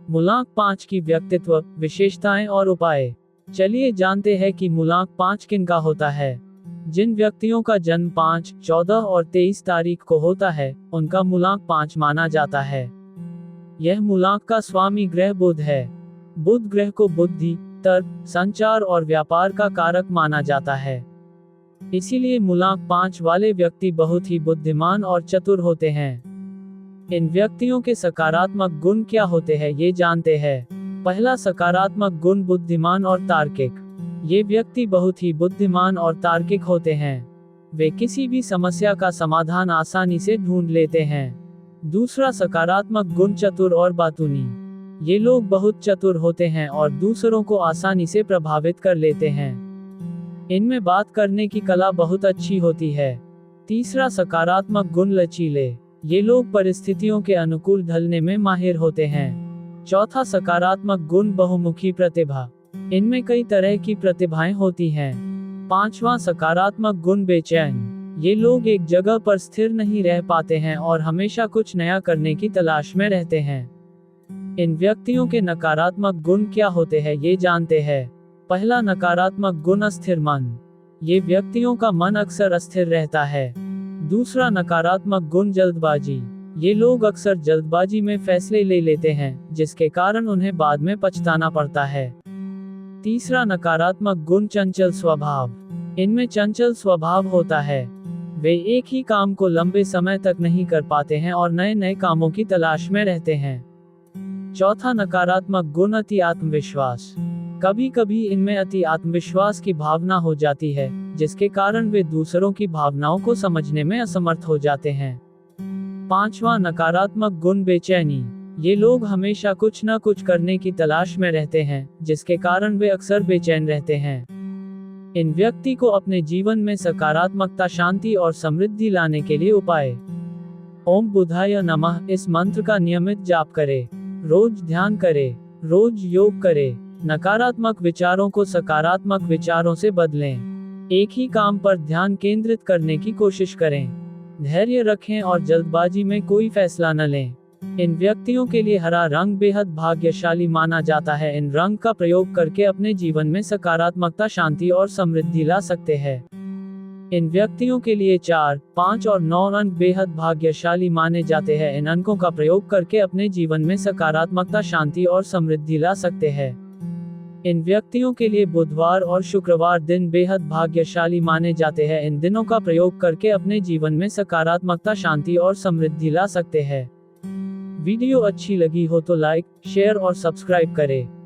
मूलांक 5 की व्यक्तित्व, विशेषताएं और उपाय। चलिए जानते हैं कि मूलांक 5 किनका होता है। जिन व्यक्तियों का जन्म 5, 14 और 23 तारीख को होता है, उनका मूलांक 5 माना जाता है। यह मूलांक का स्वामी ग्रह बुध है। बुध ग्रह को बुद्धि, तर्क, संचार और व्यापार का कारक माना जाता है। इसीलिए मूलांक 5 वाले व्यक्ति बहुत ही बुद्धिमान और चतुर होते हैं। इन व्यक्तियों के सकारात्मक गुण क्या होते हैं, ये जानते हैं। पहला सकारात्मक गुण बुद्धिमान और तार्किक। ये व्यक्ति बहुत ही बुद्धिमान और तार्किक होते हैं। वे किसी भी समस्या का समाधान आसानी से ढूंढ लेते हैं। दूसरा सकारात्मक गुण चतुर और बातूनी। ये लोग बहुत चतुर होते हैं और दूसरों को आसानी से प्रभावित कर लेते हैं। इनमें बात करने की कला बहुत अच्छी होती है। तीसरा सकारात्मक गुण लचीले। ये लोग परिस्थितियों के अनुकूल ढलने में माहिर होते हैं। चौथा सकारात्मक गुण बहुमुखी प्रतिभा। इनमें कई तरह की प्रतिभाएं होती हैं। पांचवा सकारात्मक गुण बेचैन। ये लोग एक जगह पर स्थिर नहीं रह पाते हैं और हमेशा कुछ नया करने की तलाश में रहते हैं। इन व्यक्तियों के नकारात्मक गुण क्या होते हैं, ये जानते हैं। पहला नकारात्मक गुण अस्थिर मन। ये व्यक्तियों का मन अक्सर अस्थिर रहता है। दूसरा नकारात्मक गुण जल्दबाजी। ये लोग अक्सर जल्दबाजी में फैसले ले लेते हैं, जिसके कारण उन्हें बाद में पछताना पड़ता है। तीसरा नकारात्मक गुण चंचल स्वभाव। इनमें चंचल स्वभाव होता है। वे एक ही काम को लंबे समय तक नहीं कर पाते हैं और नए नए कामों की तलाश में रहते हैं। चौथा नकारात्मक गुण अति आत्मविश्वास। कभी कभी इनमें अति आत्मविश्वास की भावना हो जाती है, जिसके कारण वे दूसरों की भावनाओं को समझने में असमर्थ हो जाते हैं। पांचवा नकारात्मक गुण बेचैनी। ये लोग हमेशा कुछ न कुछ करने की तलाश में रहते हैं, जिसके कारण वे अक्सर बेचैन रहते हैं। इन व्यक्ति को अपने जीवन में सकारात्मकता, शांति और समृद्धि लाने के लिए उपाय। ओम बुधाय नमः इस मंत्र का नियमित जाप करें। रोज ध्यान करें। रोज योग करें। नकारात्मक विचारों को सकारात्मक विचारों से बदलें। एक ही काम पर ध्यान केंद्रित करने की कोशिश करें। धैर्य रखें और जल्दबाजी में कोई फैसला न लें। इन व्यक्तियों के लिए हरा रंग बेहद भाग्यशाली माना जाता है। इन रंग का प्रयोग करके अपने जीवन में सकारात्मकता, शांति और समृद्धि ला सकते हैं। इन व्यक्तियों के लिए 4, 5 और 9 अंक बेहद भाग्यशाली माने जाते हैं। इन अंकों का प्रयोग करके अपने जीवन में सकारात्मकता, शांति और समृद्धि ला सकते हैं। इन व्यक्तियों के लिए बुधवार और शुक्रवार दिन बेहद भाग्यशाली माने जाते हैं। इन दिनों का प्रयोग करके अपने जीवन में सकारात्मकता, शांति और समृद्धि ला सकते हैं। वीडियो अच्छी लगी हो तो लाइक, शेयर और सब्सक्राइब करें।